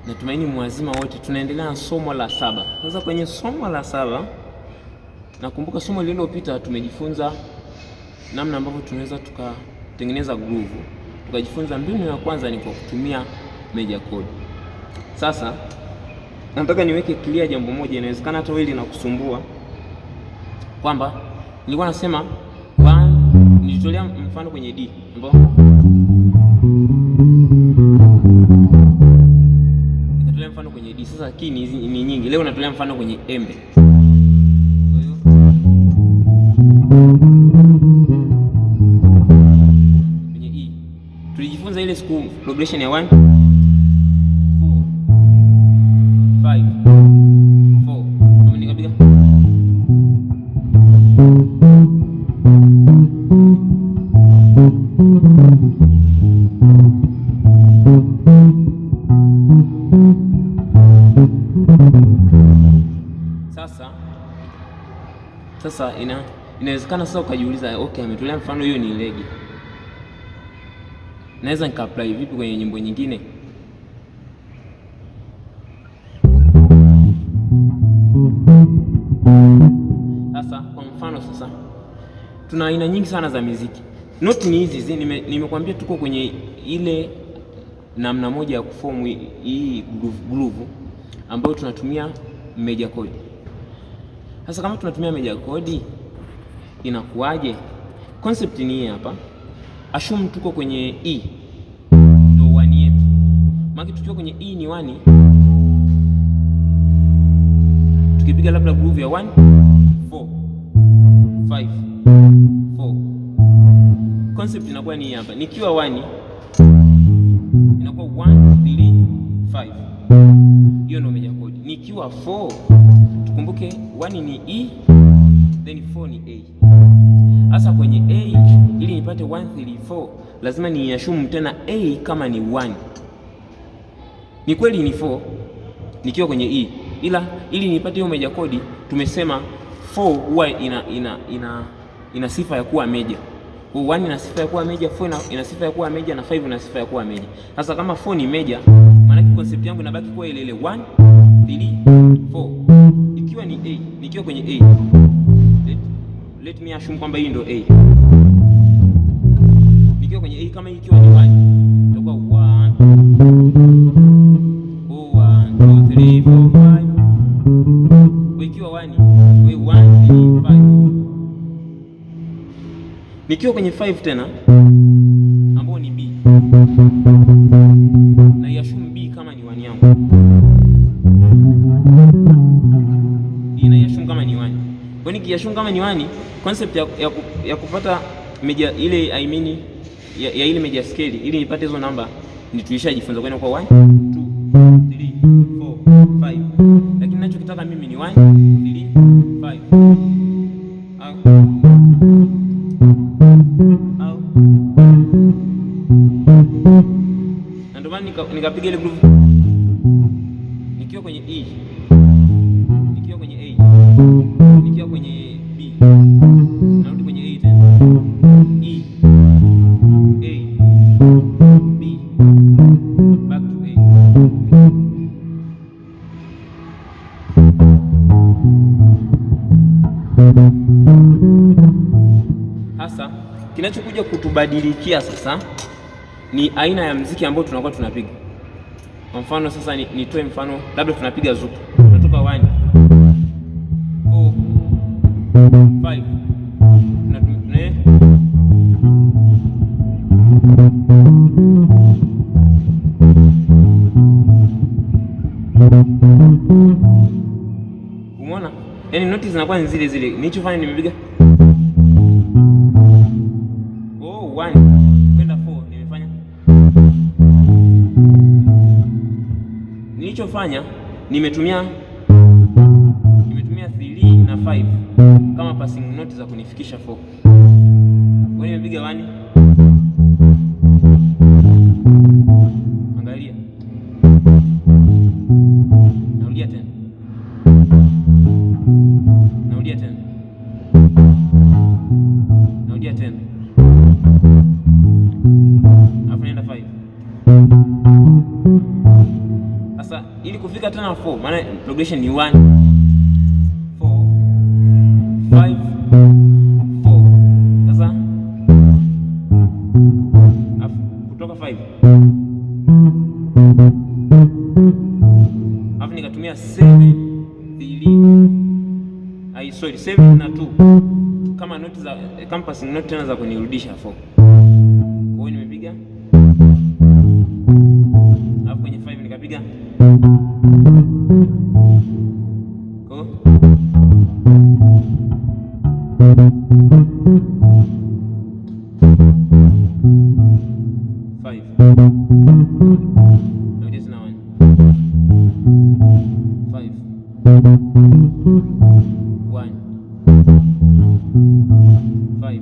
Natumaini mwazima wote. Tunaendelea na somo la 7. Sasa kwenye somo la 7, nakumbuka somo lililopita tumejifunza namna ambavyo tunaweza tukatengeneza groove. Tukajifunza mbinu ya kwanza ni kwa kutumia major chord. Sasa nataka niweke clear jambo moja, inawezekana hata wewe linakusumbua, kwamba nilikuwa nasema nilitolea mfano kwenye D ambao nikatolea mfano kwenye D. Sasa key ni nyingi, leo natolea mfano kwenye embe. Kwenye E tulijifunza ile siku progression ya 1 4 5 4, kama nikapiga Sasa inawezekana sasa ukajiuliza, okay, ametolea mfano hiyo ni legi, naweza nika-apply vipi kwenye nyimbo nyingine? Sasa kwa mfano, sasa tuna aina nyingi sana za muziki. Note ni hizi, nimekuambia tuko kwenye ile namna moja ya kuform hii groove ambayo tunatumia major chord. Sasa kama tunatumia major chord inakuwaje? Concept ni hii hapa. Assume tuko kwenye E, ndio 1 yetu. Maana tukiwa kwenye E ni 1, tukipiga labda groove ya 1 4 5 4, concept inakuwa ni hii hapa. Nikiwa 1 inakuwa 1 3 5, hiyo ndio major chord. Nikiwa 4, tukumbuke 1 ni E then 4 ni A. Sasa kwenye A ili nipate 1 3 4 lazima niashumu tena A kama ni 1. Ni kweli ni 4 nikiwa kwenye E, ila ili nipate hiyo major chord tumesema 4 huwa ina sifa ya kuwa major. 1 ina sifa ya kuwa major, 4 ina sifa ya kuwa major na 5 ina sifa ya kuwa major. Sasa kama 4 ni major, maana concept yangu inabaki kuwa ile ile 1 3 4. Ikiwa ni A, nikiwa kwenye A, let me assume kwamba hii ndio A. Nikiwa kwenye A, kama ikiwa ni 1 itakuwa 1 2 3 4 5. Ikiwa 1 1 3 5. Nikiwa kwenye 5 tena ambao ni B, na iashumu B kama ni 1 yangu, inaiashumu kama ni 1. Kwa nini kiashumu kama ni 1? Concept ya kupata major ile, I mean ya ile major scale, ili nipate hizo namba ni tulishajifunza kwa 1 2 3 4 5, lakini ninachokitaka mimi ni 1 3 5 na ndio maana nikapiga ile groove nikiwa kwenye E, nikiwa kwenye A, nikiwa kwenye B, narudi kwenye A tena, E A B, back to A. Hasa kinachokuja kutubadilikia sasa ni aina ya muziki ambao tunakuwa tunapiga. Kwa mfano sasa nitoe mfano, labda tunapiga zuku, tunatoka 1 4 5 umeona? Yaani noti zinakuwa ni zile zile. Nilichofanya nimepiga 1 kwenda 4, nimefanya. Nilichofanya nimetumia 3 na 5 kama passing note za kunifikisha 4. Kwa hiyo nimepiga 1, angalia, narudia tena, narudia tena, narudia tena, alafu naenda 5. Sasa ili kufika tena 4, maana progression ni 1 4 5 4. Sasa kutoka 5 alafu nikatumia 7 7 na 2 kama note za compassing note tena za kunirudisha 4. Kwa hiyo nimepiga, alafu kwenye 5 nikapiga ko 5 note is now 5 1 5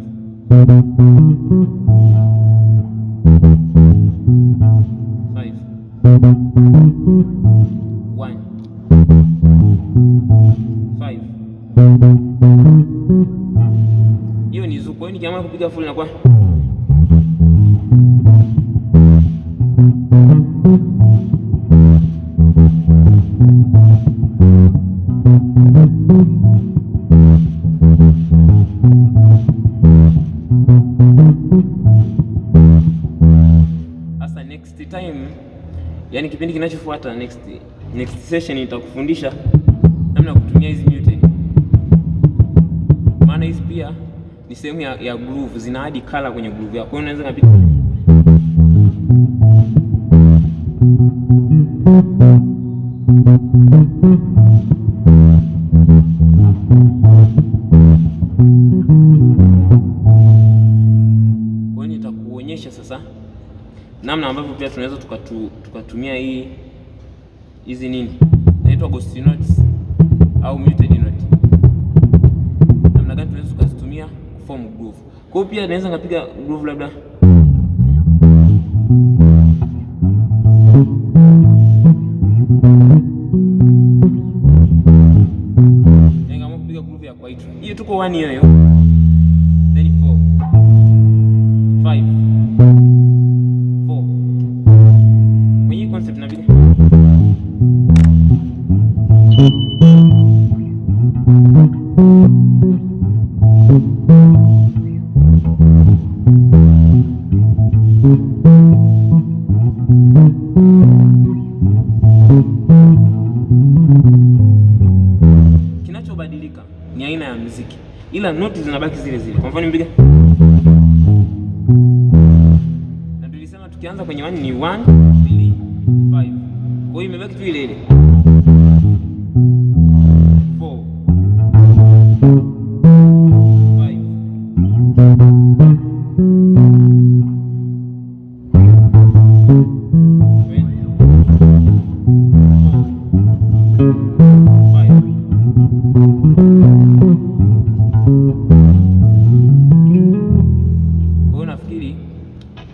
5 1 5. Hiyo ni zuku. Nikiamua kupiga full na kwa sasa next time, yani kipindi kinachofuata next session nitakufundisha namna ya kutumia hizi muted, maana hizi pia ni sehemu ya groove, zina add color kwenye groove yako. Kwa hiyo unaweza kupiga sasa namna ambavyo pia tunaweza tukatumia hizi nini inaitwa ghost notes au muted note, namna gani tunaweza tukazitumia kuform groove. Kwa hiyo pia naweza ngapiga groove labda ndio kupiga groove ya kwaito hiyo, tuko 1 hiyo then 4 5 4 kwenye concept na vile kinachobadilika ni aina ya muziki, ila noti zinabaki zile zile. Kwa mfano mpiga, na tulisema tukianza kwenye 1 ni 1 2 5, kwa hiyo imebaki tu ile ile 4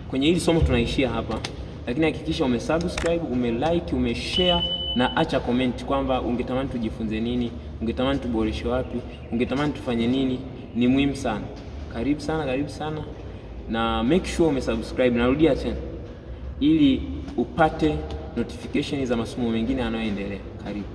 kwenye hili somo tunaishia hapa, lakini hakikisha umesubscribe, umelike, umeshare na acha comment kwamba ungetamani tujifunze nini, ungetamani tuboreshe wapi, ungetamani tufanye nini. Ni muhimu sana. Karibu sana na make sure umesubscribe, narudia tena, ili upate notification za masomo mengine yanayoendelea. Karibu.